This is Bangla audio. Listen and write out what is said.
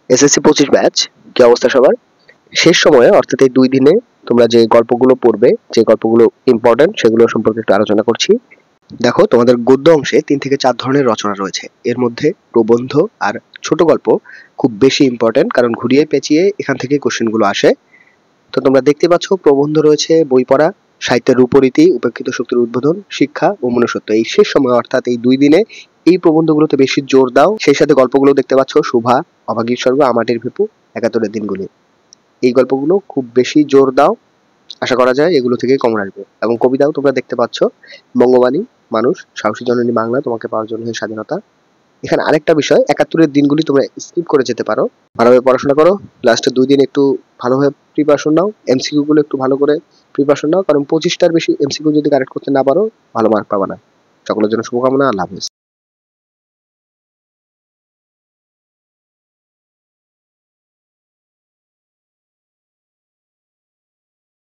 এসএসসি 25 ব্যাচ, কি অবস্থা সবার? শেষ সময়ে অর্থাৎ এই 2 দিনে তোমরা যে গল্পগুলো পড়বে, যে গল্পগুলো ইম্পর্টেন্ট সেগুলো সম্পর্কে একটু আলোচনা করছি। দেখো, তোমাদের গদ্য অংশে 3 থেকে 4 ধরনের রচনা রয়েছে। এর মধ্যে প্রবন্ধ আর ছোট গল্প খুব বেশি ইম্পর্টেন্ট, কারণ ঘুরিয়ে পেঁচিয়ে এখান থেকে কোশ্চেন গুলো আসে। তো তোমরা দেখতে পাচ্ছ প্রবন্ধ রয়েছে, বই পড়া, সাহিত্যের রূপরীতি, উপেক্ষিত শক্তির উদ্বোধন, শিক্ষা ও মনুষ্যত্ব। এই শেষ সময় অর্থাৎ এই 2 দিনে এই প্রবন্ধগুলোতে বেশি জোর দাও। সেই সাথে গল্পগুলো দেখতে পাচ্ছ, শুভা, অভাগীর স্বর্গ, আমাটির ভিপু, 71 দিনগুলি। এই গল্পগুলো খুব বেশি জোর দাও, আশা করা যায় এগুলো থেকেই কমন আসবে। এবং কবিতাও তোমরা দেখতে পাচ্ছ, বঙ্গবাণী, মানুষ, সাহসী জননী বাংলা, তোমাকে পাওয়ার জন্য হয় স্বাধীনতা। এখানে আরেকটা বিষয়, 71 দিনগুলি তোমরা স্কিপ করে যেতে পারো। ভালোভাবে পড়াশোনা করো, লাস্টের 2 দিন একটু ভালোভাবে প্রিপারেশন নাও, এমসিকিউ গুলো একটু ভালো করে প্রিপারেশন নাও, কারণ 25টার বেশি এমসিকিউ যদি কারেক্ট করতে না পারো ভালো মার্ক পাবা না। সকলের জন্য শুভকামনা, আল্লাহ হাফেজ।